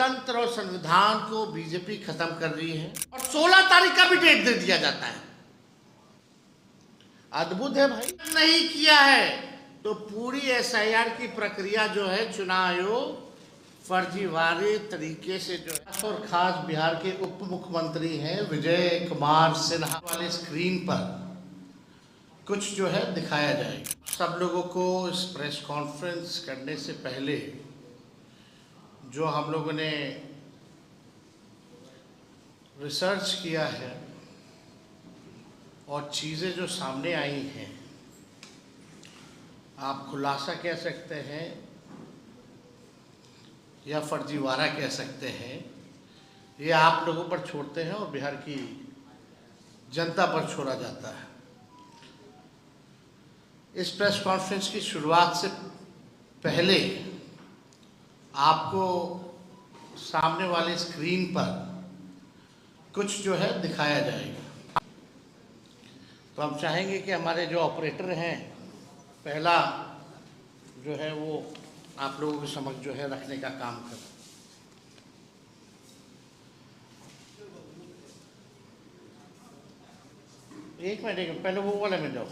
लोकतंत्र और संविधान को बीजेपी खत्म कर रही है और 16 तारीख का भी डेट दे दिया जाता है। अद्भुत है भाई। नहीं किया है तो पूरी एसआईआर की प्रक्रिया जो है चुनाव आयोग फर्जीवाड़े तरीके से जो है, और खास बिहार के उप मुख्यमंत्री हैं विजय कुमार सिन्हा वाले स्क्रीन पर कुछ जो है दिखाया जाएगा। सब लोगों को इस प्रेस कॉन्फ्रेंस करने से पहले जो हम लोगों ने रिसर्च किया है और चीज़ें जो सामने आई हैं, आप खुलासा कह सकते हैं या फर्जीवाड़ा कह सकते हैं, ये आप लोगों पर छोड़ते हैं और बिहार की जनता पर छोड़ा जाता है। इस प्रेस कॉन्फ्रेंस की शुरुआत से पहले आपको सामने वाले स्क्रीन पर कुछ जो है दिखाया जाएगा। तो हम चाहेंगे कि हमारे जो ऑपरेटर हैं पहला जो है वो आप लोगों के समक्ष जो है रखने का काम करें। एक मिनट पहले वो वाले में जाओ,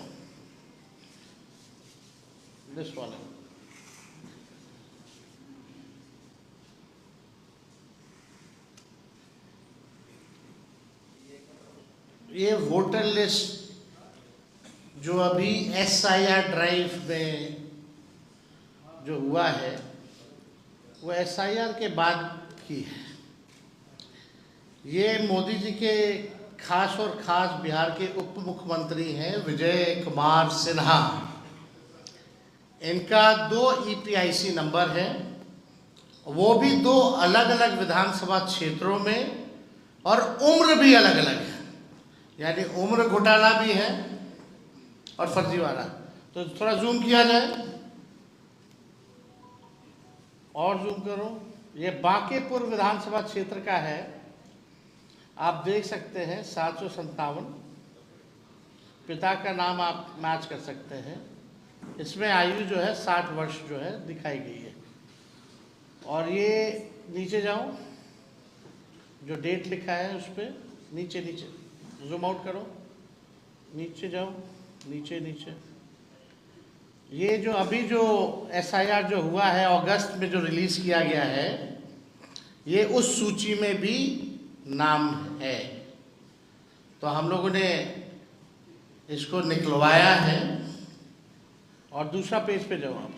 लिस्ट वाले में। ये वोटर लिस्ट जो अभी एसआईआर ड्राइव में जो हुआ है वो एसआईआर के बाद की है। ये मोदी जी के खास और खास बिहार के उप मुख्यमंत्री हैं विजय कुमार सिन्हा। इनका 2 ईपीआईसी नंबर है, वो भी 2 अलग अलग विधानसभा क्षेत्रों में, और उम्र भी अलग अलग है, यानी उम्र घोटाला भी है और फर्जीवाड़ा। तो थोड़ा जूम किया जाए और जूम करो। ये बांकीपुर विधानसभा क्षेत्र का है, आप देख सकते हैं 757। पिता का नाम आप मैच कर सकते हैं। इसमें आयु जो है 60 वर्ष जो है दिखाई गई है। और ये नीचे जाओ, जो डेट लिखा है उस पर नीचे जूम आउट करो, नीचे जाओ, नीचे। ये जो अभी जो एसआईआर जो हुआ है अगस्त में जो रिलीज किया गया है, ये उस सूची में भी नाम है। तो हम लोगों ने इसको निकलवाया है। और दूसरा पेज पे जाओ आप।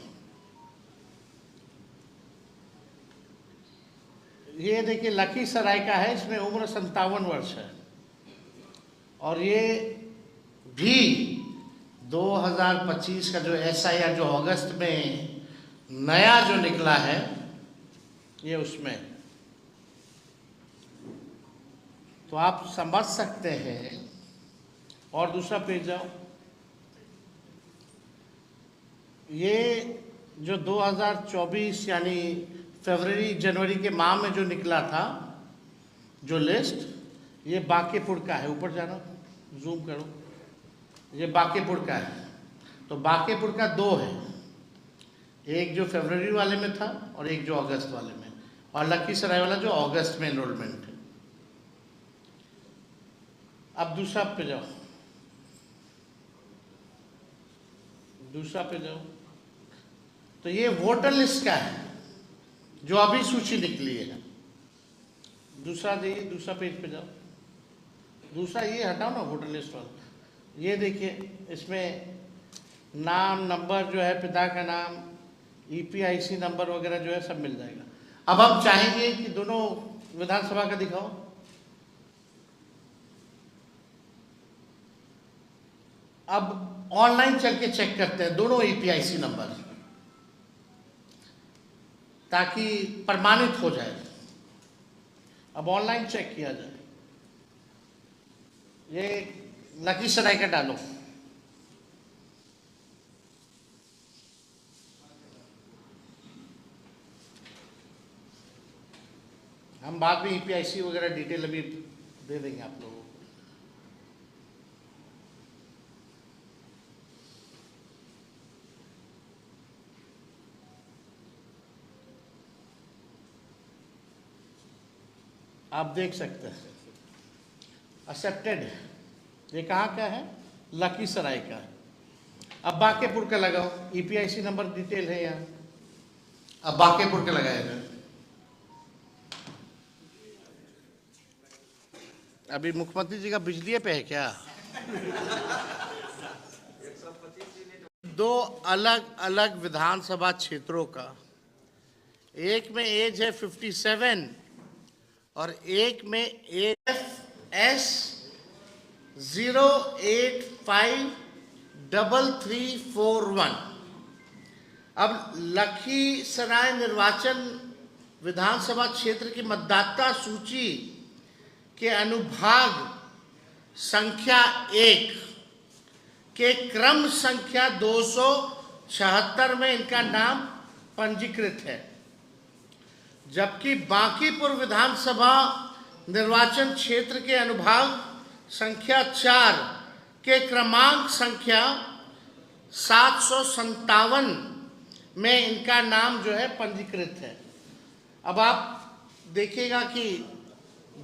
ये देखिए लखीसराय का है, इसमें उम्र 57 वर्ष है। और ये भी 2025 का जो एसआईआर जो अगस्त में नया जो निकला है ये उसमें। तो आप समझ सकते हैं। और दूसरा पेज जाओ। ये जो 2024 यानी फरवरी जनवरी के माह में जो निकला था जो लिस्ट, ये बांकीपुर का है। ऊपर जाना, जूम करो, ये बांकीपुर का है। तो बांकीपुर का 2 है, एक जो फरवरी वाले में था और एक जो अगस्त वाले में, और लखीसराय वाला जो अगस्त में एनरोलमेंट है। अब दूसरा पे जाओ, दूसरा पे जाओ। तो ये वोटर लिस्ट का है जो अभी सूची निकली है। दूसरा देखिए, दूसरा पेज पे जाओ। दूसरा ये हटाओ ना, वोटर लिस्ट वाला। ये देखिए, इसमें नाम, नंबर जो है, पिता का नाम, ईपीआईसी नंबर वगैरह जो है सब मिल जाएगा। अब हम चाहेंगे कि दोनों विधानसभा का दिखाओ। अब ऑनलाइन चल के चेक करते हैं दोनों ईपीआईसी नंबर, ताकि प्रमाणित हो जाए। अब ऑनलाइन चेक किया जाए। ये लखीसराय का डालो। हम बाद में ईपीआईसी वगैरह डिटेल अभी दे देंगे आप लोगों को। आप देख सकते हैं एक्सेप्टेड। ये कहाँ का है? लखीसराय का है। अब बांकेपुर का लगाओ, ईपीआईसी नंबर डिटेल है यहाँ। अब बांकेपुर का लगाएगा। अभी मुख्यमंत्री जी का बिजली पे है क्या? दो अलग अलग विधानसभा क्षेत्रों का, एक में एज है 57 और एक में एस 0853341। अब लखीसराय निर्वाचन विधानसभा क्षेत्र की मतदाता सूची के अनुभाग संख्या 1 के क्रम संख्या 276 में इनका नाम पंजीकृत है, जबकि बांकीपुर विधानसभा निर्वाचन क्षेत्र के अनुभाग संख्या 4 के क्रमांक संख्या 757 में इनका नाम जो है पंजीकृत है। अब आप देखिएगा कि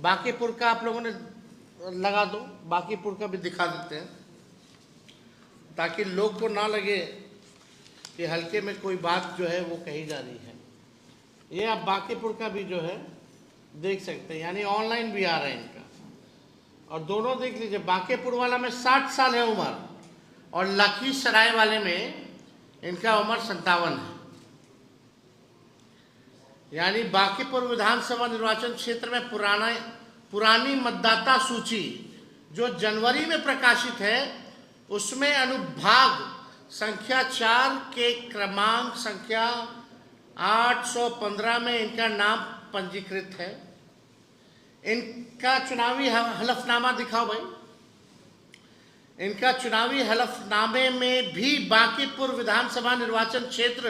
बांकीपुर का आप लोगों ने लगा दो, बांकीपुर का भी दिखा देते हैं ताकि लोग को ना लगे कि हल्के में कोई बात जो है वो कही जा रही है। ये आप बांकीपुर का भी जो है देख सकते हैं, यानी ऑनलाइन भी आ रहा है इनका। और दोनों देख लीजिए, बांकीपुर वाला में 60 साल है उम्र और लखीसराय वाले में इनका उम्र 57 है। यानी बांकीपुर विधानसभा निर्वाचन क्षेत्र में पुरानी मतदाता सूची जो जनवरी में प्रकाशित है उसमें अनुभाग संख्या 4 के क्रमांक संख्या 815 में इनका नाम पंजीकृत है। इनका चुनावी हलफनामा दिखाओ भाई। इनका चुनावी हलफनामे में भी बांकीपुर विधानसभा निर्वाचन क्षेत्र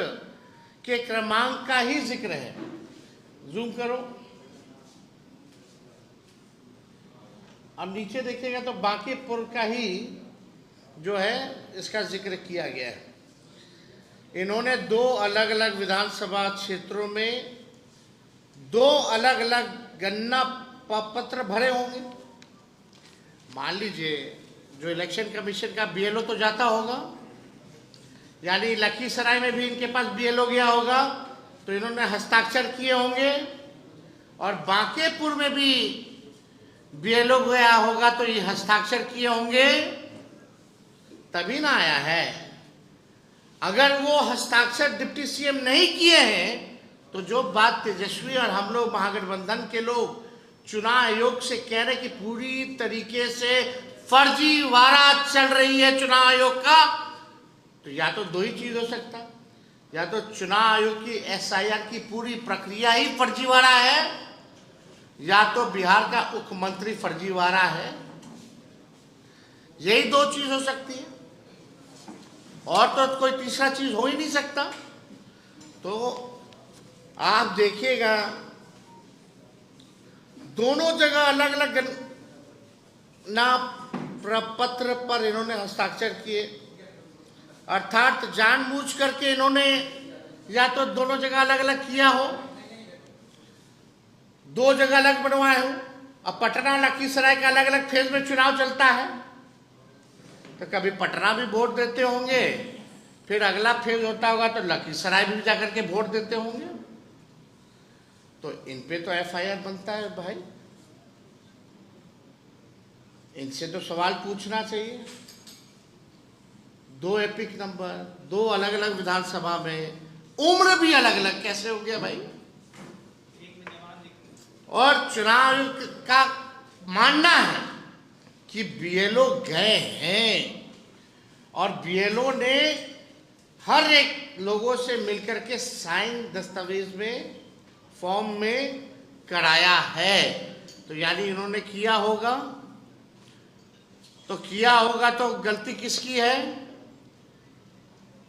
के क्रमांक का ही जिक्र है। जूम करो। अब नीचे देखिएगा तो बांकीपुर का ही जो है इसका जिक्र किया गया है। इन्होंने दो अलग अलग विधानसभा क्षेत्रों में दो अलग अलग गणना पत्र भरे होंगे। मान लीजिए जो इलेक्शन कमीशन का बीएलओ तो जाता होगा, यानी लखीसराय में भी इनके पास बीएलओ गया होगा तो इन्होंने हस्ताक्षर किए होंगे, और बांकीपुर में भी बीएलओ गया होगा तो ये हस्ताक्षर किए होंगे, तभी ना आया है। अगर वो हस्ताक्षर डिप्टी सीएम नहीं किए हैं तो जो बात तेजस्वी और हम लोग महागठबंधन के लोग चुनाव आयोग से कह रहे कि पूरी तरीके से फर्जीवाड़ा चल रही है चुनाव आयोग का, तो या तो दो ही चीज हो सकता, या तो चुनाव आयोग की एसआईआर की पूरी प्रक्रिया ही फर्जीवाड़ा है, या तो बिहार का मुख्यमंत्री फर्जीवाड़ा है। यही दो चीज हो सकती है, और तो कोई तीसरा चीज हो ही नहीं सकता। तो आप देखिएगा दोनों जगह अलग अलग गणना प्रपत्र पर इन्होंने हस्ताक्षर किए, अर्थात जानबूझ करके इन्होंने या तो दोनों जगह अलग अलग किया हो, दो जगह अलग बनवाए हो। अब पटना लखीसराय का अलग अलग फेज में चुनाव चलता है तो कभी पटना भी वोट देते होंगे, फिर अगला फेज होता होगा तो लखीसराय भी जाकर के वोट देते होंगे। तो इन पे तो एफआईआर बनता है भाई, इनसे तो सवाल पूछना चाहिए। दो एपिक नंबर, दो अलग अलग विधानसभा में, उम्र भी अलग अलग, कैसे हो गया भाई? और चुनाव का मानना है कि बीएलओ गए हैं और बीएलओ ने हर एक लोगों से मिलकर के साइन दस्तावेज में फॉर्म में कराया है। तो यानी इन्होंने किया होगा, तो किया होगा तो गलती किसकी है?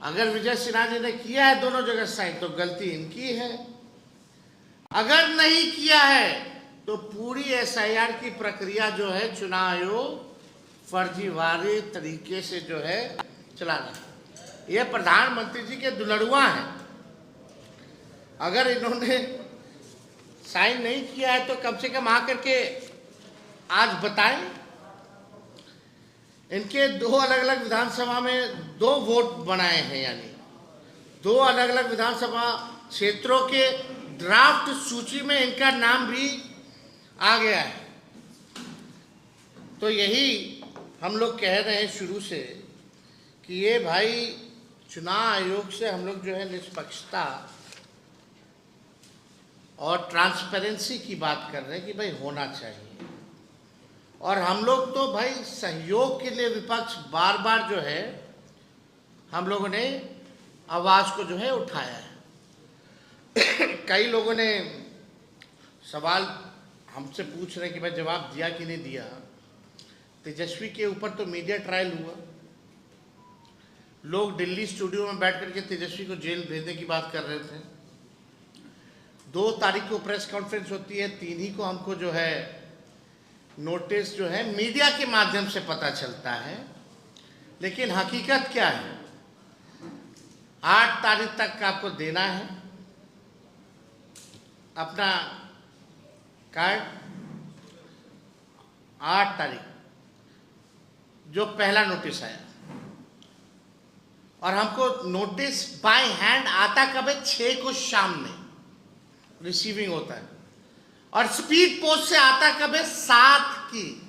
अगर विजय सिन्हा जी ने किया है दोनों जगह साइन तो गलती इनकी है। अगर नहीं किया है तो पूरी एसआईआर की प्रक्रिया जो है चुनाव आयोग फर्जीवाड़े तरीके से जो है चला रहा है। ये प्रधानमंत्री जी के दुलड़ुआ हैं। अगर इन्होंने साइन नहीं किया है तो कम से कम आकर के आज बताएं। इनके दो अलग अलग विधानसभा में दो वोट बनाए हैं, यानी दो अलग अलग विधानसभा क्षेत्रों के ड्राफ्ट सूची में इनका नाम भी आ गया है। तो यही हम लोग कह रहे हैं शुरू से कि ये भाई चुनाव आयोग से हम लोग जो है निष्पक्षता और ट्रांसपेरेंसी की बात कर रहे हैं कि भाई होना चाहिए। और हम लोग तो भाई सहयोग के लिए विपक्ष बार बार जो है हम लोगों ने आवाज़ को जो है उठाया है। कई लोगों ने सवाल हमसे पूछ रहे हैं कि भाई जवाब दिया कि नहीं दिया। तेजस्वी के ऊपर तो मीडिया ट्रायल हुआ, लोग दिल्ली स्टूडियो में बैठ करके तेजस्वी को जेल भेजने की बात कर रहे थे। 2 तारीख को प्रेस कॉन्फ्रेंस होती है, 3 ही को हमको जो है नोटिस जो है मीडिया के माध्यम से पता चलता है। लेकिन हकीकत क्या है, 8 तारीख तक का आपको देना है अपना कार्ड। 8 तारीख जो पहला नोटिस आया, और हमको नोटिस बाय हैंड आता कब है, 6 को शाम में रिसीविंग होता है, और स्पीड पोस्ट से आता कब है, 7 की,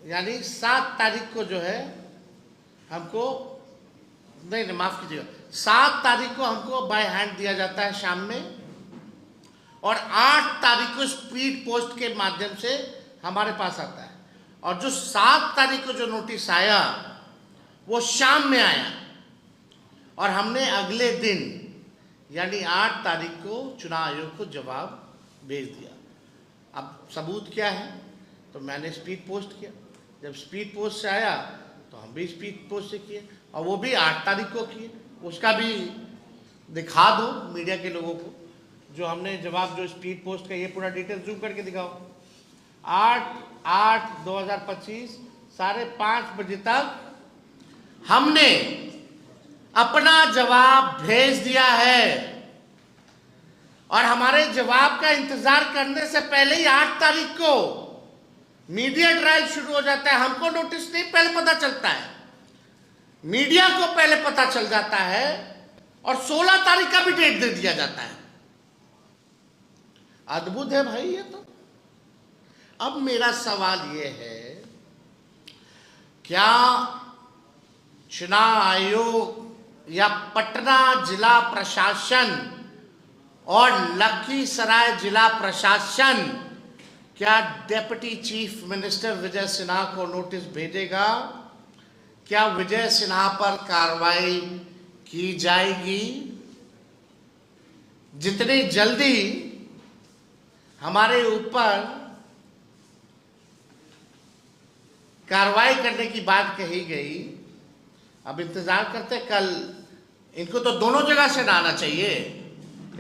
यानी 7 तारीख को जो है हमको, नहीं माफ कीजिएगा, 7 तारीख को हमको बाय हैंड दिया जाता है शाम में, और 8 तारीख को स्पीड पोस्ट के माध्यम से हमारे पास आता है। और जो 7 तारीख को जो नोटिस आया वो शाम में आया, और हमने अगले दिन यानी 8 तारीख को चुनाव आयोग को जवाब भेज दिया। अब सबूत क्या है, तो मैंने स्पीड पोस्ट किया। जब स्पीड पोस्ट से आया तो हम भी स्पीड पोस्ट से किए, और वो भी 8 तारीख को किए। उसका भी दिखा दो मीडिया के लोगों को, जो हमने जवाब जो स्पीड पोस्ट का, ये पूरा डिटेल जूम करके दिखाओ। 8/8/2025 5:30 बजे तक हमने अपना जवाब भेज दिया है, और हमारे जवाब का इंतजार करने से पहले ही 8 तारीख को मीडिया ट्रायल शुरू हो जाता है। हमको नोटिस नहीं पहले पता चलता है, मीडिया को पहले पता चल जाता है, और 16 तारीख का भी डेट दे दिया जाता है। अद्भुत है भाई ये तो। अब मेरा सवाल ये है, क्या चुनाव आयोग या पटना जिला प्रशासन और लखीसराय जिला प्रशासन क्या deputy chief minister Vijay Sinha को नोटिस भेजेगा? क्या विजय सिन्हा पर कार्रवाई की जाएगी? जितनी जल्दी हमारे ऊपर कार्रवाई करने की बात कही गई, अब इंतजार करते। कल इनको तो दोनों जगह से ना आना चाहिए,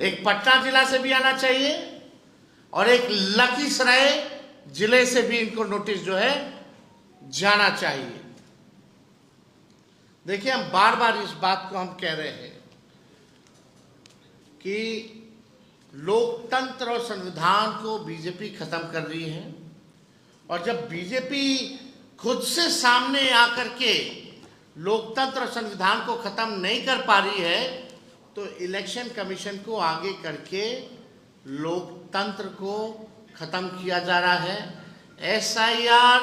एक पटना जिला से भी आना चाहिए और एक लखीसराय जिले से भी इनको नोटिस जो है जाना चाहिए। देखिए, हम बार बार इस बात को हम कह रहे हैं कि लोकतंत्र और संविधान को बीजेपी खत्म कर रही है, और जब बीजेपी खुद से सामने आकर के लोकतंत्र और संविधान को खत्म नहीं कर पा रही है, तो इलेक्शन कमीशन को आगे करके लोकतंत्र को खत्म किया जा रहा है। SIR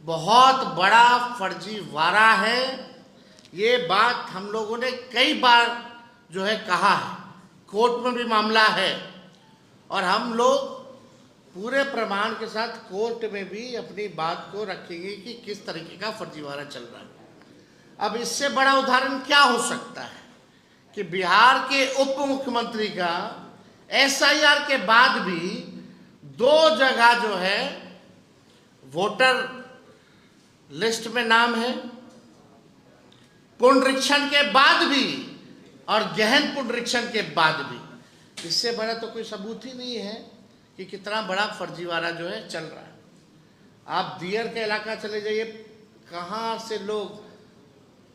बहुत बड़ा फर्जीवाड़ा है। ये बात हम लोगों ने कई बार जो है कहा है, कोर्ट में भी मामला है, और हम लोग पूरे प्रमाण के साथ कोर्ट में भी अपनी बात को रखेंगे कि किस तरीके का फर्जीवाड़ा चल रहा है। अब इससे बड़ा उदाहरण क्या हो सकता है कि बिहार के उप मुख्यमंत्री का SIR के बाद भी 2 जगह जो है वोटर लिस्ट में नाम है, पुनरीक्षण के बाद भी और गहन पुनरीक्षण के बाद भी। इससे बड़ा तो कोई सबूत ही नहीं है कि कितना बड़ा फर्जीवाड़ा जो है चल रहा है। आप दियर का इलाका चले जाइए, कहाँ से लोग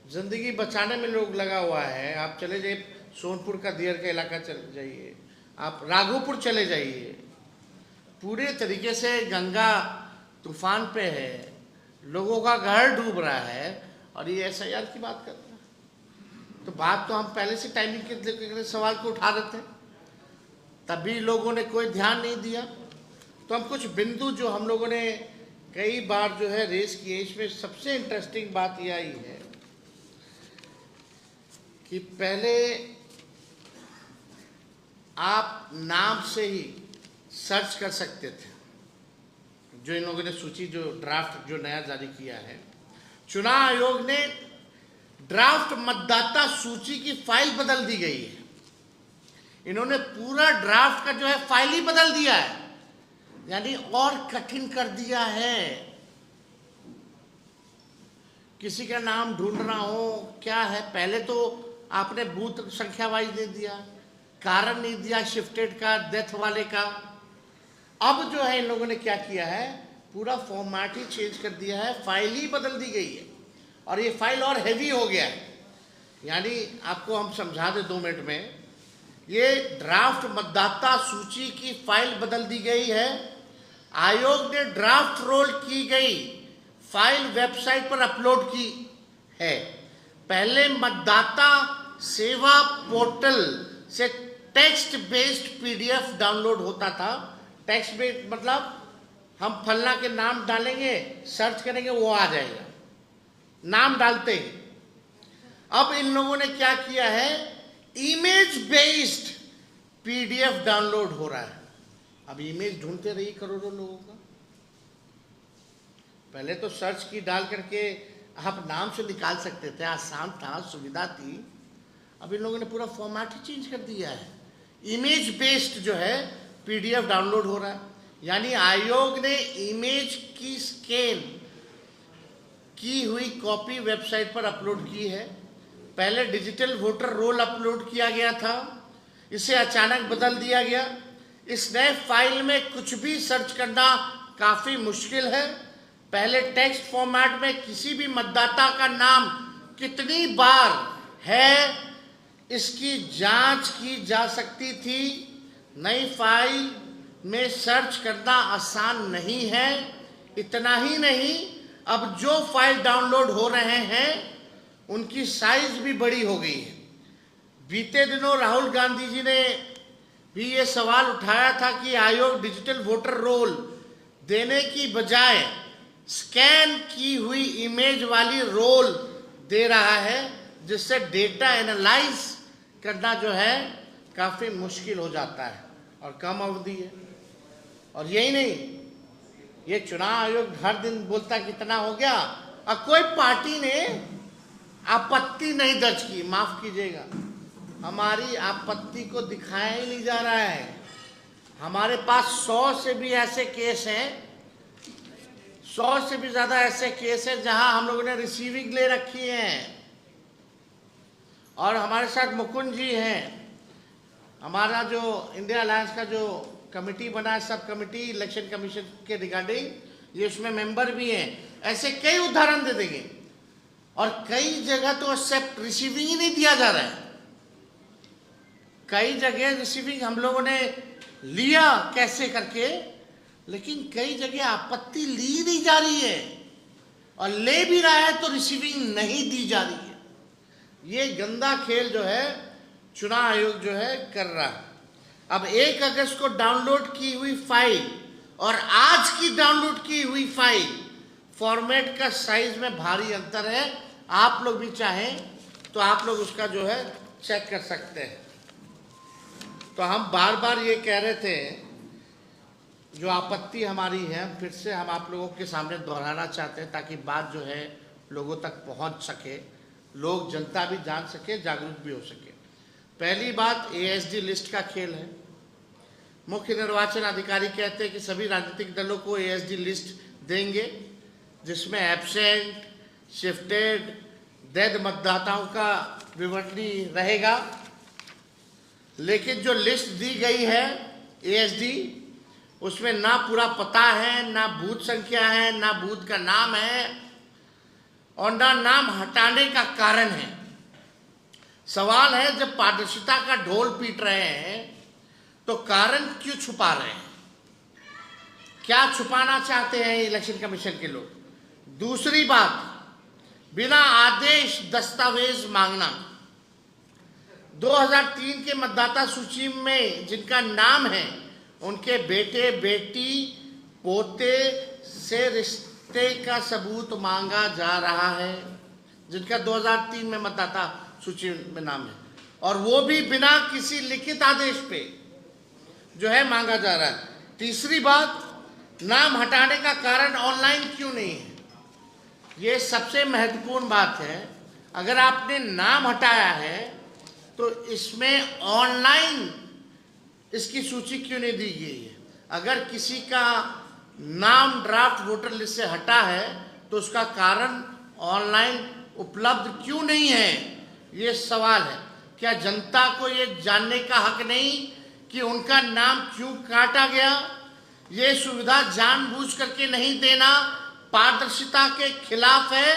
जिंदगी बचाने में लोग लगा हुआ है। आप चले जाइए सोनपुर का दियर का इलाका चले जाइए, आप राघोपुर चले जाइए, पूरे तरीके से गंगा तूफान पे है, लोगों का घर डूब रहा है और ये SIR की बात कर रहे हैं। तो बात तो हम पहले से टाइमिंग के सवाल को उठा रहे थे, तभी लोगों ने कोई ध्यान नहीं दिया। तो हम कुछ बिंदु जो हम लोगों ने कई बार जो है रेस किए, इसमें सबसे इंटरेस्टिंग बात यह आई है कि पहले आप नाम से ही सर्च कर सकते थे। जो इन लोगों ने सूची जो ड्राफ्ट जो नया जारी किया है, चुनाव आयोग ने ड्राफ्ट मतदाता सूची की फाइल बदल दी गई है। इन्होंने पूरा ड्राफ्ट का जो है फाइल ही बदल दिया है, यानी और कठिन कर दिया है। किसी का नाम ढूंढना हो क्या है, पहले तो आपने बूथ संख्या वाइज दे दिया, कारण नहीं दिया शिफ्टेड का, डेथ वाले का। अब जो है इन लोगों ने क्या किया है, पूरा फॉर्मेट ही चेंज कर दिया है, फाइल ही बदल दी गई है और ये फाइल और हैवी हो गया है। यानी आपको हम समझा दें 2 मिनट में, ये ड्राफ्ट मतदाता सूची की फाइल बदल दी गई है। आयोग ने ड्राफ्ट रोल की गई फाइल वेबसाइट पर अपलोड की है। पहले मतदाता सेवा पोर्टल से टेक्स्ट बेस्ड PDF डाउनलोड होता था। टेक्स्ट बेस्ड मतलब हम फलना के नाम डालेंगे, सर्च करेंगे, वो आ जाएगा नाम डालते ही। अब इन लोगों ने क्या किया है, इमेज बेस्ड PDF डाउनलोड हो रहा है। अब इमेज ढूंढते रही करोड़ों लोगों का। पहले तो सर्च की डाल करके आप नाम से निकाल सकते थे, आसान था, सुविधा थी। अब इन लोगों ने पूरा फॉर्मेट ही चेंज कर दिया है। इमेज बेस्ड जो है PDF डाउनलोड हो रहा है, यानी आयोग ने इमेज की स्कैन की हुई कॉपी वेबसाइट पर अपलोड की है। पहले डिजिटल वोटर रोल अपलोड किया गया था, इसे अचानक बदल दिया गया। इस नए फाइल में कुछ भी सर्च करना काफ़ी मुश्किल है। पहले टेक्स्ट फॉर्मेट में किसी भी मतदाता का नाम कितनी बार है इसकी जांच की जा सकती थी। नई फाइल में सर्च करना आसान नहीं है। इतना ही नहीं, अब जो फाइल डाउनलोड हो रहे हैं उनकी साइज भी बड़ी हो गई है। बीते दिनों राहुल गांधी जी ने भी ये सवाल उठाया था कि आयोग डिजिटल वोटर रोल देने की बजाय स्कैन की हुई इमेज वाली रोल दे रहा है, जिससे डेटा एनालाइज करना जो है काफ़ी मुश्किल हो जाता है और कम अवधि है। और यही नहीं, ये चुनाव आयोग हर दिन बोलता कितना हो गया और कोई पार्टी ने आपत्ति नहीं दर्ज की। माफ कीजिएगा, हमारी आपत्ति को दिखाया ही नहीं जा रहा है। हमारे पास 100 से भी ऐसे केस हैं, 100 से भी ज़्यादा ऐसे केस हैं जहां हम लोगों ने रिसीविंग ले रखी है। और हमारे साथ मुकुंद जी हैं, हमारा जो इंडिया अलायंस का जो कमेटी बना है, सब कमेटी इलेक्शन कमीशन के रिगार्डिंग, ये उसमें मेंबर भी हैं। ऐसे कई उदाहरण दे देंगे। और कई जगह तो एक्सेप्ट रिसीविंग ही नहीं दिया जा रहा है। कई जगह रिसीविंग हम लोगों ने लिया कैसे करके, लेकिन कई जगह आपत्ति ली नहीं जा रही है और ले भी रहा है तो रिसीविंग नहीं दी जा रही है। ये गंदा खेल जो है चुनाव आयोग जो है कर रहा है। अब 1 अगस्त को डाउनलोड की हुई फाइल और आज की डाउनलोड की हुई फाइल, फॉर्मेट का साइज में भारी अंतर है। आप लोग भी चाहें तो आप लोग उसका जो है चेक कर सकते हैं। तो हम बार बार ये कह रहे थे, जो आपत्ति हमारी है फिर से हम आप लोगों के सामने दोहराना चाहते हैं, ताकि बात जो है लोगों तक पहुंच सके, लोग जनता भी जान सके, जागरूक भी हो सके। पहली बात ASD लिस्ट का खेल है। मुख्य निर्वाचन अधिकारी कहते हैं कि सभी राजनीतिक दलों को ASD लिस्ट देंगे, जिसमें एब्सेंट, शिफ्टेड, डेड मतदाताओं का विवरणी रहेगा। लेकिन जो लिस्ट दी गई है ASD, उसमें ना पूरा पता है, ना बूथ संख्या है, ना बूथ का नाम है और ना नाम हटाने का कारण है। सवाल है, जब पारदर्शिता का ढोल पीट रहे हैं तो कारण क्यों छुपा रहे हैं? क्या छुपाना चाहते हैं इलेक्शन कमीशन के लोग? दूसरी बात, बिना आदेश दस्तावेज मांगना। 2003 के मतदाता सूची में जिनका नाम है, उनके बेटे बेटी पोते से रिश्ते का सबूत मांगा जा रहा है, जिनका 2003 में मतदाता सूची में नाम है, और वो भी बिना किसी लिखित आदेश पे जो है मांगा जा रहा है। तीसरी बात, नाम हटाने का कारण ऑनलाइन क्यों नहीं है? ये सबसे महत्वपूर्ण बात है। अगर आपने नाम हटाया है तो इसमें ऑनलाइन इसकी सूची क्यों नहीं दी गई है? अगर किसी का नाम ड्राफ्ट वोटर लिस्ट से हटा है तो उसका कारण ऑनलाइन उपलब्ध क्यों नहीं है? ये सवाल है। क्या जनता को ये जानने का हक नहीं कि उनका नाम क्यों काटा गया? ये सुविधा जानबूझ करके नहीं देना पारदर्शिता के खिलाफ है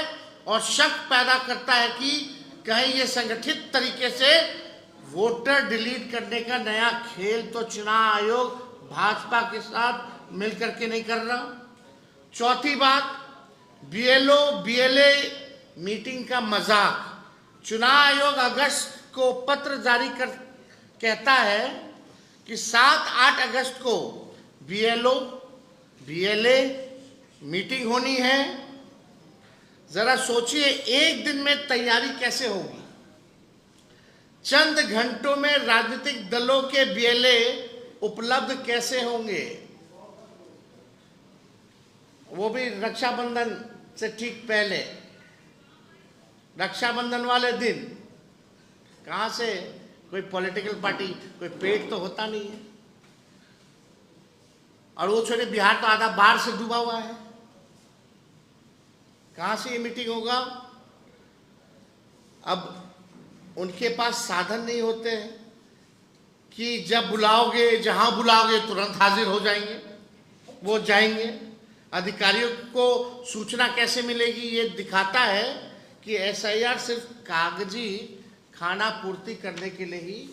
और शक पैदा करता है कि कहीं ये संगठित तरीके से वोटर डिलीट करने का नया खेल तो चुनाव आयोग भाजपा के साथ मिलकर के नहीं कर रहा। चौथी बात, बीएलओ बीएलए मीटिंग का मजाक। चुनाव आयोग अगस्त को पत्र जारी कर कहता है कि 7-8 अगस्त को बीएलओ बीएलए मीटिंग होनी है। जरा सोचिए, एक दिन में तैयारी कैसे होगी? चंद घंटों में राजनीतिक दलों के बीएलए उपलब्ध कैसे होंगे? वो भी रक्षाबंधन से ठीक पहले, रक्षाबंधन वाले दिन। कहां से? कोई पॉलिटिकल पार्टी, कोई पेट तो होता नहीं है। और वो छोटे, बिहार तो आधा बाढ़ से डूबा हुआ है। कहां से ये मीटिंग होगा? अब उनके पास साधन नहीं होते हैं कि जब बुलाओगे, जहां बुलाओगे तुरंत हाजिर हो जाएंगे, वो जाएंगे। अधिकारियों को सूचना कैसे मिलेगी? ये दिखाता है कि एसआईआर सिर्फ कागजी खाना पूर्ति करने के लिए ही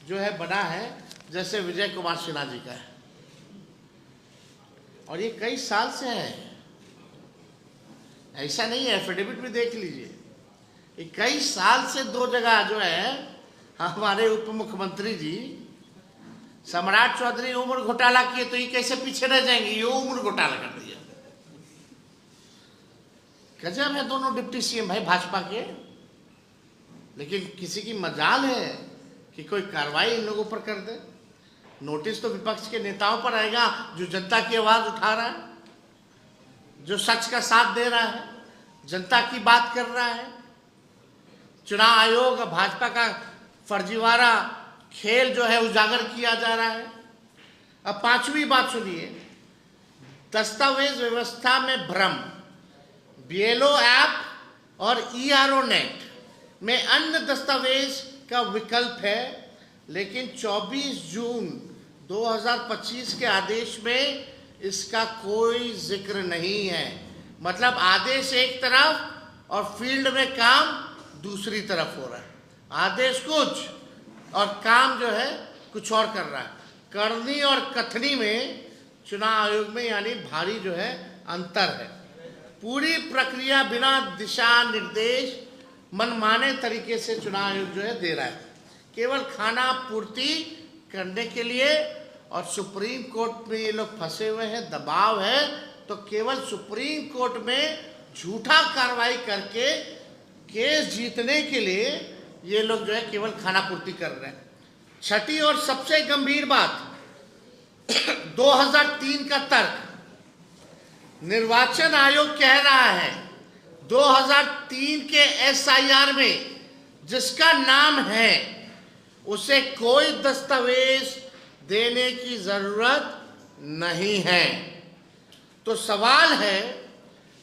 जो है बना है, जैसे विजय कुमार सिन्हा जी का है। और ये कई साल से है, ऐसा नहीं है। एफिडेविट भी देख लीजिए, ये कई साल से 2 जगह जो है हमारे उप मुख्यमंत्री जी सम्राट चौधरी उम्र घोटाला किए, तो ये कैसे पीछे रह जाएंगे? ये उम्र घोटाला कर दिया। गजब है दोनों डिप्टी सीएम भाई भाजपा के। लेकिन किसी की मजाल है कि कोई कार्रवाई इन लोगों पर कर दे। नोटिस तो विपक्ष के नेताओं पर आएगा जो जनता की आवाज उठा रहा है, जो सच का साथ दे रहा है, जनता की बात कर रहा है। चुनाव आयोग भाजपा का फर्जीवाड़ा खेल जो है उजागर किया जा रहा है। अब 5वीं बात सुनिए, दस्तावेज व्यवस्था में भ्रम। बीएलओ ऐप और ईआरओ नेट में अन्य दस्तावेज का विकल्प है, लेकिन 24 जून 2025 के आदेश में इसका कोई जिक्र नहीं है। मतलब आदेश एक तरफ और फील्ड में काम दूसरी तरफ हो रहा है। आदेश कुछ और काम जो है कुछ और कर रहा है। करनी और कथनी में चुनाव आयोग में यानी भारी जो है अंतर है। पूरी प्रक्रिया बिना दिशा निर्देश मनमाने तरीके से चुनाव आयोग जो है दे रहा है, केवल खाना पूर्ति करने के लिए। और सुप्रीम कोर्ट में ये लोग फंसे हुए हैं, दबाव है, तो केवल सुप्रीम कोर्ट में झूठा कार्रवाई करके केस जीतने के लिए ये लोग जो है केवल खाना पूर्ति कर रहे हैं। छठी और सबसे गंभीर बात, 2003 का तर्क। निर्वाचन आयोग कह रहा है 2003 के एसआईआर में जिसका नाम है उसे कोई दस्तावेज देने की जरूरत नहीं है। तो सवाल है,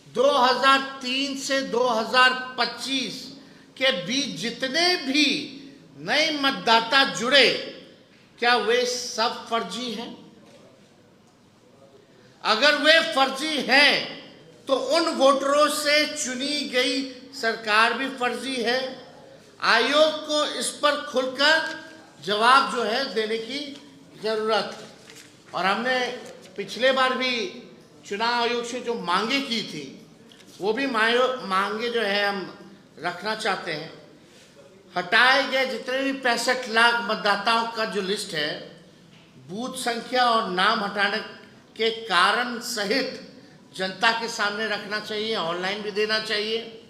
2003 से 2025 के बीच जितने भी नए मतदाता जुड़े, क्या वे सब फर्जी हैं? अगर वे फर्जी हैं तो उन वोटरों से चुनी गई सरकार भी फर्जी है। आयोग को इस पर खुलकर जवाब जो है देने की जरूरत है। और हमने पिछले बार भी चुनाव आयोग से जो मांगे की थी वो भी मांगे जो है हम रखना चाहते हैं। हटाए गए जितने भी 65 लाख मतदाताओं का जो लिस्ट है, बूथ संख्या और नाम हटाने के कारण सहित जनता के सामने रखना चाहिए, ऑनलाइन भी देना चाहिए।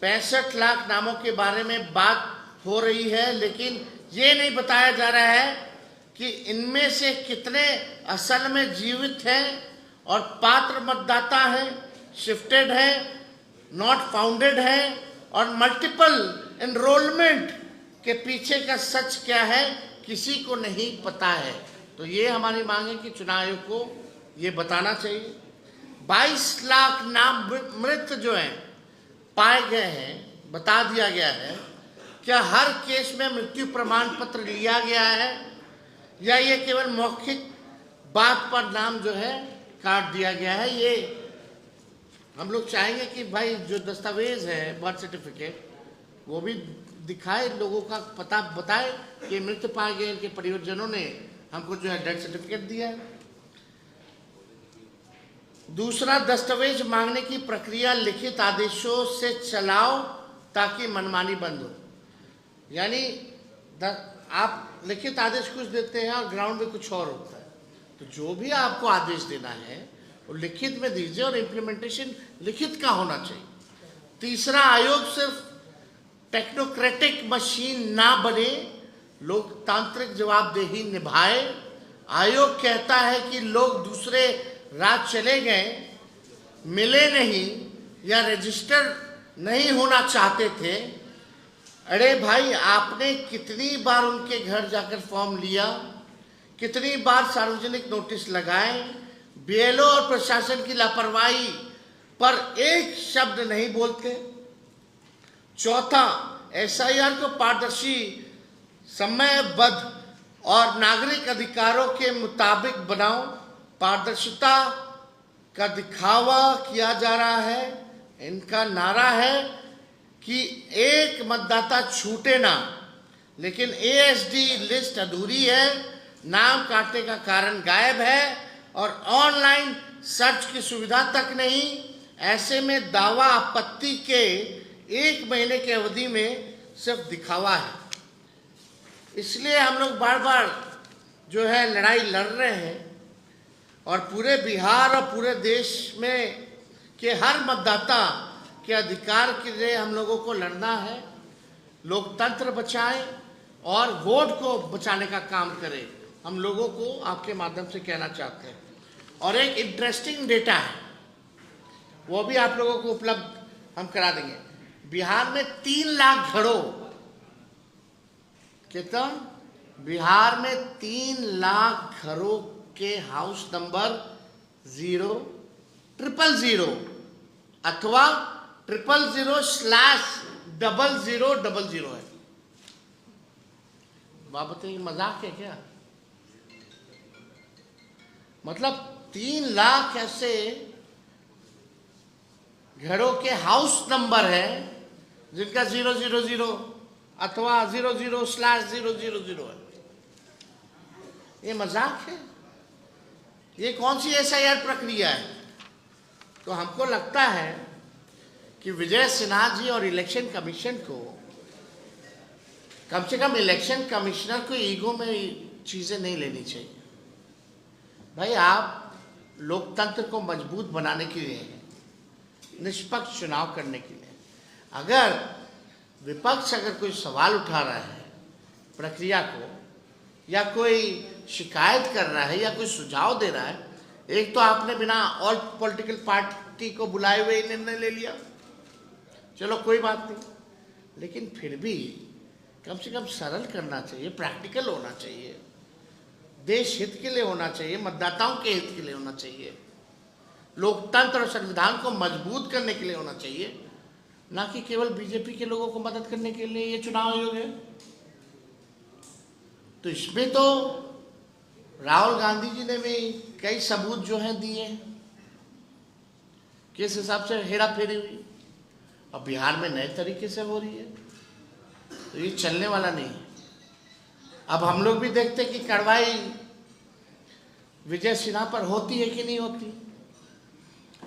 65 लाख नामों के बारे में बात हो रही है, लेकिन ये नहीं बताया जा रहा है कि इनमें से कितने असल में जीवित हैं और पात्र मतदाता हैं, शिफ्टेड हैं, नॉट फाउंडेड हैं, और मल्टीपल एनरोलमेंट के पीछे का सच क्या है किसी को नहीं पता है। तो ये हमारी मांग है कि चुनाव आयोग को ये बताना चाहिए। 22 लाख नाम मृत जो हैं पाए गए हैं, बता दिया गया है। क्या हर केस में मृत्यु प्रमाण पत्र लिया गया है या ये केवल मौखिक बात पर नाम जो है काट दिया गया है? ये हम लोग चाहेंगे कि भाई जो दस्तावेज है, बर्थ सर्टिफिकेट, वो भी दिखाए, लोगों का पता बताए कि मृत पाए गए इनके परिवारजनों ने हमको जो है डेथ सर्टिफिकेट दिया है। दूसरा, दस्तावेज मांगने की प्रक्रिया लिखित आदेशों से चलाओ ताकि मनमानी बंद हो। यानी आप लिखित आदेश कुछ देते हैं और ग्राउंड में कुछ और होता है, तो जो भी आपको आदेश देना है वो लिखित में दीजिए और इम्प्लीमेंटेशन लिखित का होना चाहिए। तीसरा, आयोग सिर्फ टेक्नोक्रेटिक मशीन ना बने, लोकतांत्रिक जवाबदेही निभाए। आयोग कहता है कि लोग दूसरे राज्य चले गए, मिले नहीं या रजिस्टर नहीं होना चाहते थे। अरे भाई, आपने कितनी बार उनके घर जाकर फॉर्म लिया, कितनी बार सार्वजनिक नोटिस लगाए? बीएलओ और प्रशासन की लापरवाही पर एक शब्द नहीं बोलते। चौथा, एसआईआर को पारदर्शी, समयबद्ध और नागरिक अधिकारों के मुताबिक बनाओ। पारदर्शिता का दिखावा किया जा रहा है। इनका नारा है कि एक मतदाता छूटे ना, लेकिन एएसडी लिस्ट अधूरी है, नाम काटने का कारण गायब है और ऑनलाइन सर्च की सुविधा तक नहीं। ऐसे में दावा आपत्ति के 1 महीने की अवधि में सिर्फ दिखावा है। इसलिए हम लोग बार बार जो है लड़ाई लड़ रहे हैं और पूरे बिहार और पूरे देश में के हर मतदाता के अधिकार के लिए हम लोगों को लड़ना है। लोकतंत्र बचाएं और वोट को बचाने का काम करें, हम लोगों को आपके माध्यम से कहना चाहते हैं। और एक इंटरेस्टिंग डेटा है, वो भी आप लोगों को उपलब्ध हम करा देंगे। बिहार में 3 लाख घरों, कितना? बिहार में 3 लाख घरों के हाउस नंबर 00000 अथवा 000/0000 है। बात बताइए, मजाक है क्या? मतलब 3 लाख ऐसे घरों के हाउस नंबर है जिनका 000 अथवा 00/000 है। ये मजाक है? ये कौन सी एसआईआर प्रक्रिया है? तो हमको लगता है कि विजय सिन्हा जी और इलेक्शन कमीशन को, कम से कम इलेक्शन कमिश्नर को ईगो में चीज़ें नहीं लेनी चाहिए। भाई, आप लोकतंत्र को मजबूत बनाने के लिए हैं, निष्पक्ष चुनाव करने के लिए। अगर विपक्ष अगर कोई सवाल उठा रहा है प्रक्रिया को, या कोई शिकायत कर रहा है या कोई सुझाव दे रहा है, एक तो आपने बिना ऑल पॉलिटिकल पार्टी को बुलाए हुए निर्णय ले लिया, चलो कोई बात नहीं, लेकिन फिर भी कम से कम सरल करना चाहिए, प्रैक्टिकल होना चाहिए, देश हित के लिए होना चाहिए, मतदाताओं के हित के लिए होना चाहिए, लोकतंत्र और संविधान को मजबूत करने के लिए होना चाहिए, ना कि केवल बीजेपी के लोगों को मदद करने के लिए ये चुनाव आयोग है। तो इसमें तो राहुल गांधी जी ने भी कई सबूत जो हैं दिए, किस हिसाब से हेरा फेरी हुई, और बिहार में नए तरीके से हो रही है। तो ये चलने वाला नहीं है। अब हम लोग भी देखते कि कार्रवाई विजय सिन्हा पर होती है कि नहीं होती।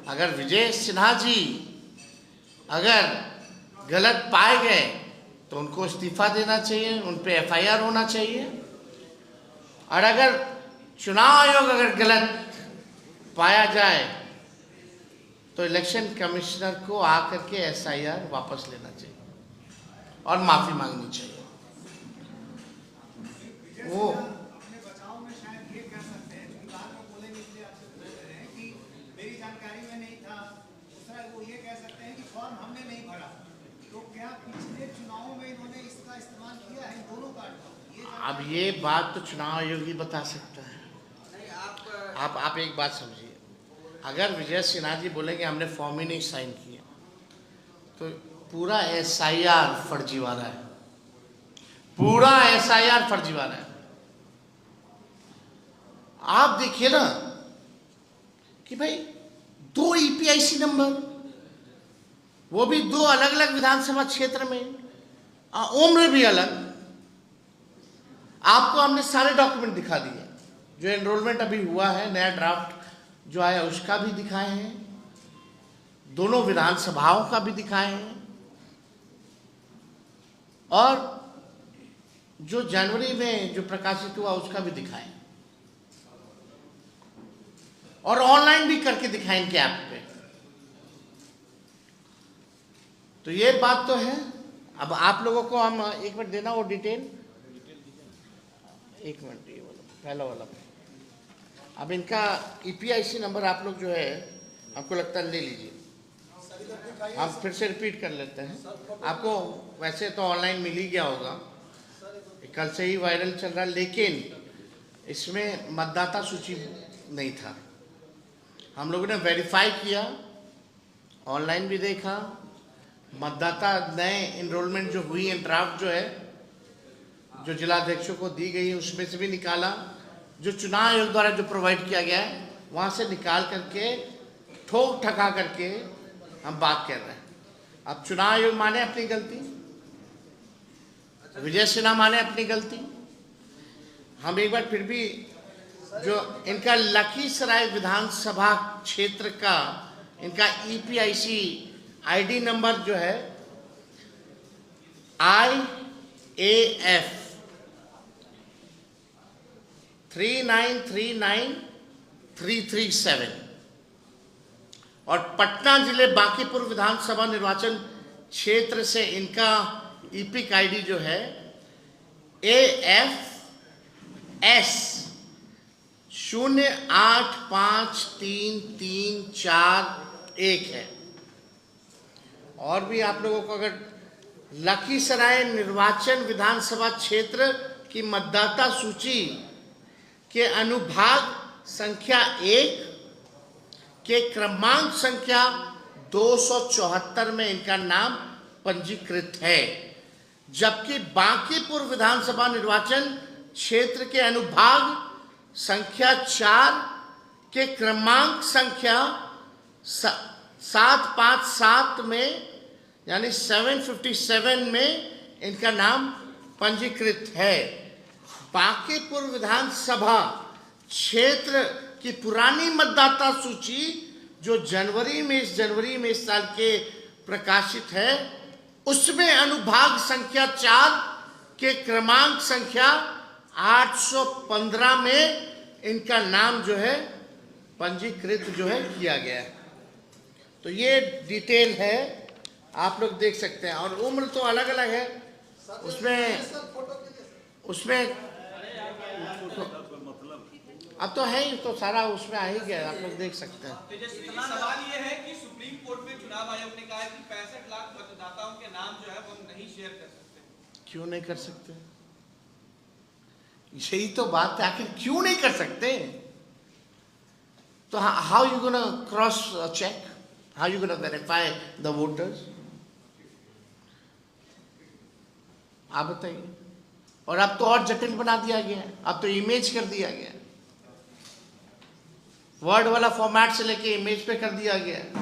अगर विजय सिन्हा जी अगर गलत पाए गए तो उनको इस्तीफा देना चाहिए, उन पे एफआईआर होना चाहिए। और अगर चुनाव आयोग अगर गलत पाया जाए तो इलेक्शन कमिश्नर को आकर के एसआईआर वापस लेना चाहिए और माफी मांगनी चाहिए। वो अपने बचाव में शायद ये कह सकते हैं कि बाद में बोलेंगे इसलिए आपसे पूछ रहे हैं कि मेरी जानकारी में नहीं था। दूसरा वो ये कह सकते हैं कि फॉर्म हमने नहीं भरा, तो क्या पिछले चुनावों में इन्होंने इसका इस्तेमाल किया है दोनों कार्ड का? अब ये बात तो चुनाव आयोग ही बता सकता है। आप एक बात समझिए, अगर विजय सिन्हा जी बोलेंगे हमने फॉर्म ही नहीं साइन किया तो पूरा एसआईआर फर्जीवाड़ा है, पूरा एसआईआर फर्जीवाड़ा है। आप देखिए ना कि भाई 2 ईपीआईसी नंबर, वो भी 2 अलग अलग विधानसभा क्षेत्र में, उम्र भी अलग। आपको हमने सारे डॉक्यूमेंट दिखा दिए, जो एनरोलमेंट अभी हुआ है, नया ड्राफ्ट जो आया उसका भी दिखाए हैं, दोनों विधानसभाओं का भी दिखाए हैं, और जो जनवरी में जो प्रकाशित हुआ उसका भी दिखाएं, और ऑनलाइन भी करके दिखाएं इनके ऐप पे। तो ये बात तो है। अब आप लोगों को हम एक मिनट देना वो डिटेल, एक मिनट, ये वाला पहला वाला। अब इनका ईपीआईसी नंबर आप लोग जो है हमको लगता है ले लीजिए, हम फिर से रिपीट कर लेते हैं। आपको वैसे तो ऑनलाइन मिल ही गया होगा, कल से ही वायरल चल रहा है, लेकिन इसमें मतदाता सूची नहीं था। हम लोगों ने वेरीफाई किया, ऑनलाइन भी देखा, मतदाता नए इनरोलमेंट जो हुई है, ड्राफ्ट जो है जो जिलाध्यक्षों को दी गई है उसमें से भी निकाला, जो चुनाव आयोग द्वारा जो प्रोवाइड किया गया है वहाँ से निकाल करके ठोक ठका करके हम बात कर रहे हैं। अब चुनाव आयोग माने अपनी गलती, विजय सिन्हा माने अपनी गलती। हम एक बार फिर भी जो इनका लखीसराय विधानसभा क्षेत्र का इनका ईपीआईसी आईडी नंबर जो है IAF 3939337 और पटना जिले बांकीपुर विधानसभा निर्वाचन क्षेत्र से इनका ईपिक आईडी जो है AFS 08533341 है। और भी आप लोगों को अगर लखीसराय निर्वाचन विधानसभा क्षेत्र की मतदाता सूची के अनुभाग संख्या 1 के क्रमांक संख्या 274 में इनका नाम पंजीकृत है, जबकि बांकीपुर विधानसभा निर्वाचन क्षेत्र के अनुभाग संख्या 4 के क्रमांक संख्या 757 में यानी 757 में इनका नाम पंजीकृत है। बांकीपुर विधानसभा क्षेत्र की पुरानी मतदाता सूची जो जनवरी में इस साल के प्रकाशित है, उसमें अनुभाग संख्या 4 के क्रमांक संख्या 815 में इनका नाम जो है पंजीकृत जो है किया गया है। तो ये डिटेल है, आप लोग देख सकते हैं। और उम्र तो अलग अलग है, उसमें अब तो है ही, तो सारा उसमें आ ही गया, आप लोग देख सकते हैं। सवाल ये है कि सुप्रीम कोर्ट में चुनाव आयोग ने कहा है कि 65 लाख मतदाताओं के नाम जो है वो नहीं शेयर कर सकते। क्यों नहीं कर सकते? यही तो बात है, आखिर क्यों नहीं कर सकते? तो how you gonna cross check, how you gonna verify the voters? आप बताइए। और अब तो और जटिल बना दिया गया है, अब तो इमेज कर दिया गया है, वर्ड वाला फॉर्मेट से लेके इमेज पे कर दिया गया है।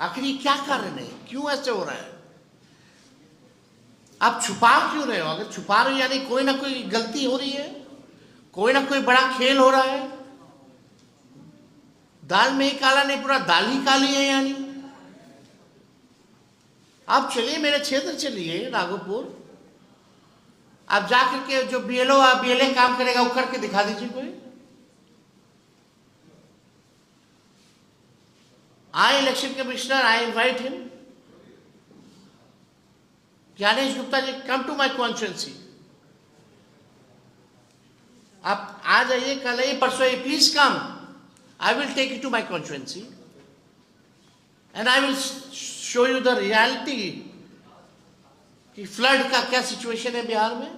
आखिर ये क्या कारण है, क्यों ऐसे हो रहा है? आप छुपा क्यों रहे हो? अगर छुपा रहे हो यानी कोई ना कोई गलती हो रही है, कोई ना कोई बड़ा खेल हो रहा है। दाल में ही काला नहीं, पूरा दाल ही काली है यानी। आप चलिए, मेरे क्षेत्र चलिए राघोपुर, आप जाकर के जो बीएलओ बीएलए काम करेगा वो करके दिखा दीजिए कोई। I election commissioner, I invite him, Gyanesh Gupta ji, come to my constituency. आप आ जाइए, कल आइए, परसों आइए, please come. I will take you to my constituency and I will show you the reality कि फ्लड का क्या सिचुएशन है बिहार में।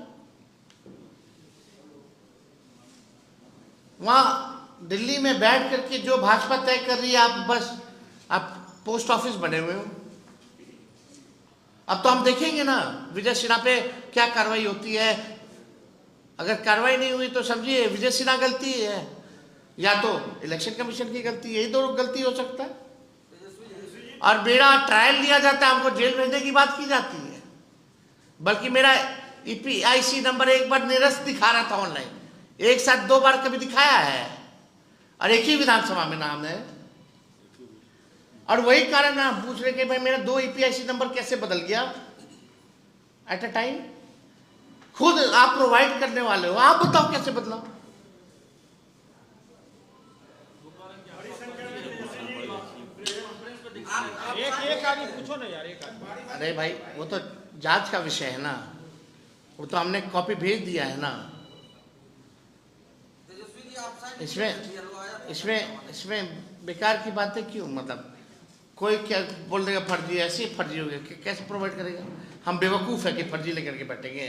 वहां दिल्ली में बैठ करके जो भाजपा तय कर रही है, आप बस आप पोस्ट ऑफिस बने हुए हो। अब तो हम देखेंगे ना विजय सिन्हा पे क्या कार्रवाई होती है। अगर कार्रवाई नहीं हुई तो समझिए विजय सिन्हा गलती है या तो इलेक्शन कमीशन की गलती है, यही दो गलती हो सकता है। और मेरा ट्रायल लिया जाता है, हमको जेल भेजने की बात की जाती है। बल्कि मेरा ईपीआईसी नंबर एक बार निरस्त दिखा रहा था ऑनलाइन, एक साथ 2 बार कभी दिखाया है और एक ही विधानसभा में नाम है। और वही कारण आप पूछ रहे कि भाई मेरा 2 ईपीआईसी नंबर कैसे बदल गया एट अ टाइम। खुद आप प्रोवाइड करने वाले हो, आप बताओ कैसे बदला। एक आगे पूछो ना यार, एक आगे। अरे भाई वो तो जांच का विषय है ना, वो तो हमने कॉपी भेज दिया है ना। इसमें इसमें इसमें बेकार की बातें क्यों? मतलब कोई क्या बोल देगा फर्जी, ऐसे ही फर्जी हो गया, कैसे प्रोवाइड करेगा? हम बेवकूफ़ है कि फर्जी लेकर के बैठेंगे।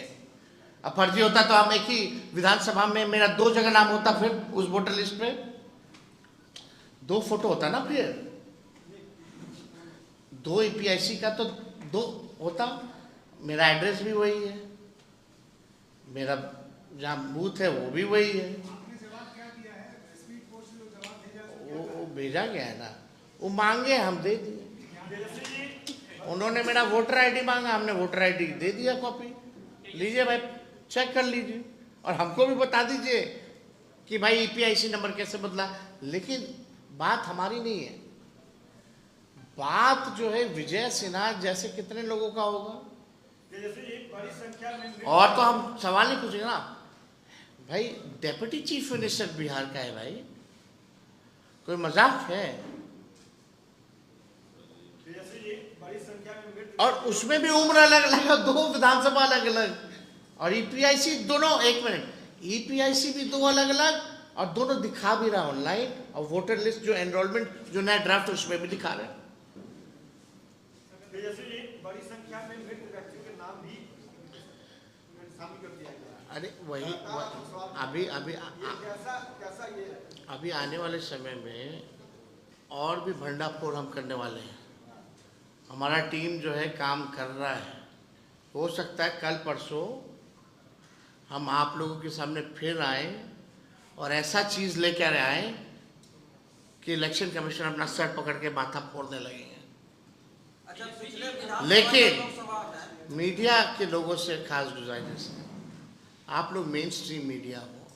अब फर्जी होता तो हम एक ही विधानसभा में मेरा 2 जगह नाम होता, फिर उस वोटर लिस्ट में 2 फोटो होता ना, फिर 2 ईपीआईसी का तो 2 होता। मेरा एड्रेस भी वही है, मेरा जहाँ बूथ है वो भी वही है। वो भेजा गया है ना, वो मांगे हम दे दिए। उन्होंने मेरा वोटर आईडी मांगा, हमने वोटर आईडी दे दिया कॉपी। लीजिए भाई, चेक कर लीजिए और हमको भी बता दीजिए कि भाई ईपीआईसी नंबर कैसे बदला। लेकिन बात हमारी नहीं है, बात जो है विजय सिन्हा जैसे कितने लोगों का होगा। और तो हम सवाल नहीं पूछेंगे ना भाई, डेप्यूटी चीफ मिनिस्टर बिहार का है भाई, कोई मजाक है? और उसमें भी उम्र अलग अलग, 2 विधानसभा अलग अलग, और ईपीआईसी दोनों, 1 मिनट, ईपीआईसी भी 2 अलग अलग और दोनों दिखा भी रहा ऑनलाइन। और वोटर लिस्ट जो एनरोलमेंट जो नया ड्राफ्ट उसमें भी दिखा रहे हैं। बड़ी संख्या में मृत व्यक्तियों के नाम भी शामिल कर दिया गया। अरे वही अभी अभी कैसा ये अभी आने वाले समय में और भी भंडाफोड़ हम करने वाले हैं। हमारा टीम जो है काम कर रहा है, हो सकता है कल परसों हम आप लोगों के सामने फिर आए और ऐसा चीज़ लेकर आए कि इलेक्शन कमीशन अपना सर पकड़ के माथा फोड़ने लगेंगे। लेकिन मीडिया के लोगों से खास गुजारिश है, आप लोग मेन स्ट्रीम मीडिया हो,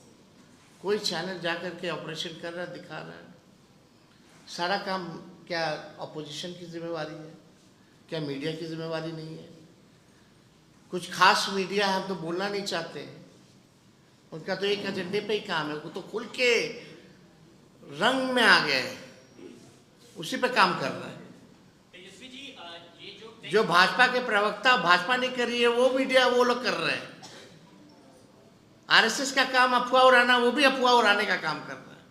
कोई चैनल जाकर के ऑपरेशन कर रहा है, दिखा रहा है, सारा काम क्या अपोजिशन की जिम्मेवारी है? क्या मीडिया की जिम्मेवारी नहीं है? कुछ खास मीडिया है, हम तो बोलना नहीं चाहते, उनका तो एक एजेंडे पे ही काम है, वो तो खुल के रंग में आ गए, उसी पे काम कर रहा है। जो भाजपा के प्रवक्ता भाजपा नहीं कर रही है वो मीडिया वो लोग कर रहे हैं। आरएसएस का काम अफवाह उड़ाना, वो भी अफवाह उड़ाने का काम कर रहा है।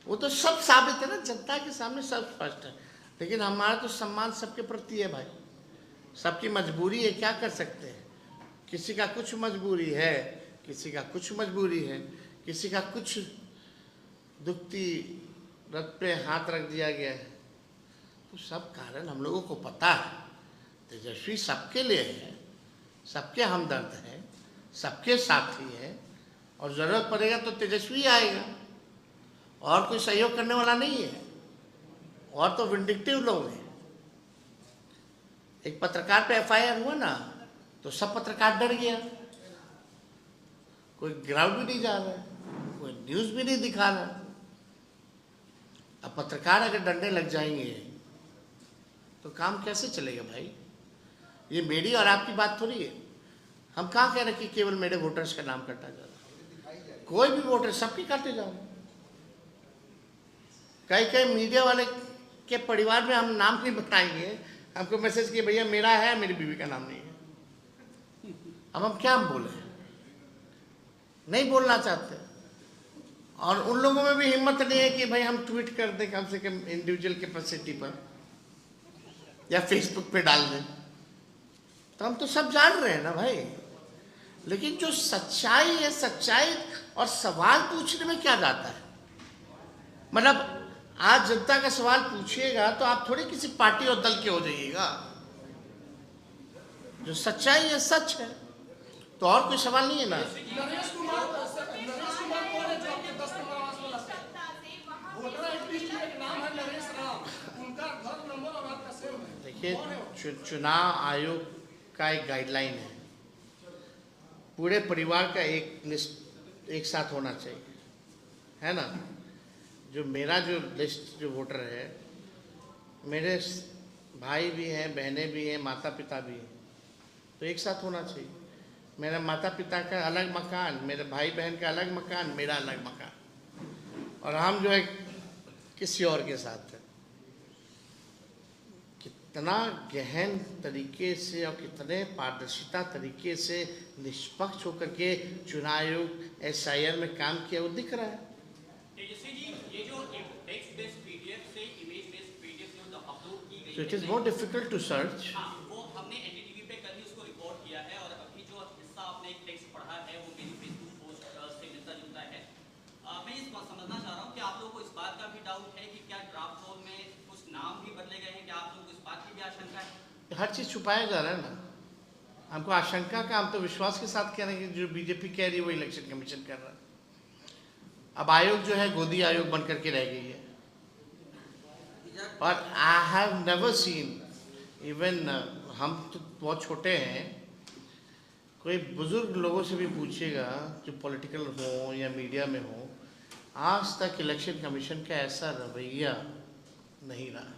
वो तो सब साबित है ना, जनता के सामने सब स्पष्ट है। लेकिन हमारा तो सम्मान सबके प्रति है भाई, सबकी मजबूरी है, क्या कर सकते हैं। किसी का कुछ मजबूरी है, किसी का कुछ मजबूरी है, किसी का कुछ दुखती रथ पे हाथ रख दिया गया है, तो सब कारण हम लोगों को पता है। तेजस्वी सबके लिए है, सबके हमदर्द है, सबके साथी है, और ज़रूरत पड़ेगा तो तेजस्वी आएगा, और कोई सहयोग करने वाला नहीं है। और तो विंडिक्टिव लोग हैं, एक पत्रकार पे एफआईआर हुआ ना, तो सब पत्रकार डर गया, कोई ग्राउंड भी नहीं जा रहा है, कोई न्यूज भी नहीं दिखा रहा। अब पत्रकार अगर डरने लग जाएंगे तो काम कैसे चलेगा भाई? ये मेरी और आपकी बात थोड़ी है। हम कहाँ कह रहे कि केवल मेरे वोटर्स का नाम कटा जा रहा, कोई भी वोटर सबके काटे जा रहे। कई कई मीडिया वाले के परिवार में हम नाम नहीं बताएंगे, हमको मैसेज किए भैया मेरा है, मेरी बीवी का नाम नहीं है। अब हम क्या बोले? नहीं बोलना चाहते। और उन लोगों में भी हिम्मत नहीं है कि भाई हम ट्वीट कर दें कम से कम इंडिविजुअल कैपेसिटी पर या फेसबुक पे डाल दें। तो हम तो सब जान रहे हैं ना भाई, लेकिन जो सच्चाई है, सच्चाई और सवाल पूछने में क्या जाता है? मतलब आज जनता का सवाल पूछिएगा तो आप थोड़ी किसी पार्टी और दल के हो जाइएगा। जो सच्चाई है सच है, तो और कोई सवाल नहीं है ना। नरेश कुमार कौन है जो आपके 10 नंबर आवास वाला है? वोटर लिस्ट में एक नाम है नरेश राम, उनका घर नंबर और आपका सेम है। देखिए, चुनाव आयोग का एक गाइडलाइन है, पूरे परिवार का एक लिस्ट एक साथ होना चाहिए, है ना। जो मेरा जो लिस्ट जो वोटर है, मेरे भाई भी हैं, बहनें भी हैं, माता पिता भी हैं, तो एक साथ होना चाहिए। मेरे माता पिता का अलग मकान, मेरे भाई बहन का अलग मकान, मेरा अलग मकान, और हम जो है किसी और के साथ है। कितना गहन तरीके से और कितने पारदर्शिता तरीके से निष्पक्ष होकर के चुनाव आयोग SIR में काम किया, वो दिख रहा है। So it is more difficult to search. वो हमने NDTV पे कल ही उसको रिकॉर्ड किया है, और अभी जो हिस्सा आपने एक टेक्स्ट पढ़ा है वो मेरी फेसबुक पोस्ट से मिलता जुलता है। मैं इस बात समझना चाह रहा हूँ कि आप लोगों को इस बात का भी डाउट है कि क्या ड्राफ्ट रोल में कुछ नाम भी बदले गए हैं? क्या आप लोगों को इस बात की भी आशंका है? हर चीज़ छुपाया जा रहा है ना। हमको आशंका का, हम तो विश्वास के साथ कह रहे हैं कि जो बीजेपी कह रही है वो इलेक्शन कमीशन कर रहा है। अब आयोग जो है गोदी आयोग बन करके रह गई है। और I have never seen, even हम तो बहुत छोटे हैं, कोई बुजुर्ग लोगों से भी पूछिएगा जो पॉलिटिकल हो या मीडिया में हो, आज तक इलेक्शन कमीशन का ऐसा रवैया नहीं रहा।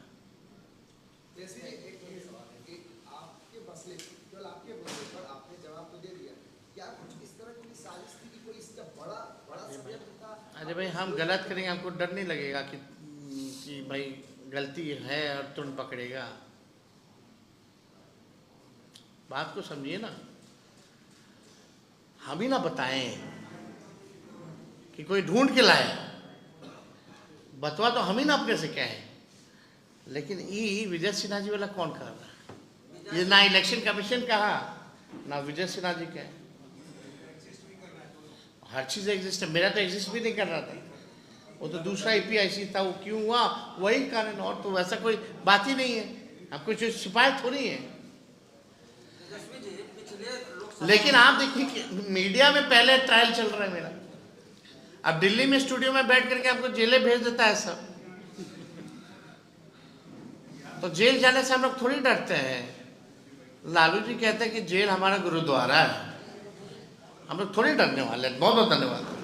जैसे एक सवाल है कि आपके मसले केवल आपके मसले पर आपने जवाब तो दे दिया, क्या कुछ इस तरह की साजिश थी कि कोई इसका बड़ा षड्यंत्र था? अरे भाई हम गलत करेंगे, हमको डर नहीं लगेगा कि भाई गलती है और तुरंत पकड़ेगा। बात को समझिए ना, हम ही ना बताएं कि कोई ढूंढ के लाए, बतवा तो हम ही ना अपने से कहें, लेकिन ये विजय सिन्हा जी वाला कौन कर रहा है? ये ना इलेक्शन कमीशन कहा ना विजय सिन्हा जी कहे। हर चीज़ एग्जिस्ट है, मेरा तो एग्जिस्ट भी नहीं कर रहा था, वो तो दूसरा APIC था, वो क्यों हुआ वही कारण, और तो वैसा कोई बात ही नहीं है। अब कुछ शिकायत थोड़ी है। लेकिन आप देखिए कि मीडिया में पहले ट्रायल चल रहा है मेरा, अब दिल्ली में स्टूडियो में बैठ करके आपको जेलें भेज देता है सब। तो जेल जाने से हम लोग थोड़ी डरते हैं। लालू जी कहते हैं कि जेल हमारा गुरुद्वारा है, हम लोग थोड़ी डरने वाले हैं। बहुत बहुत धन्यवाद।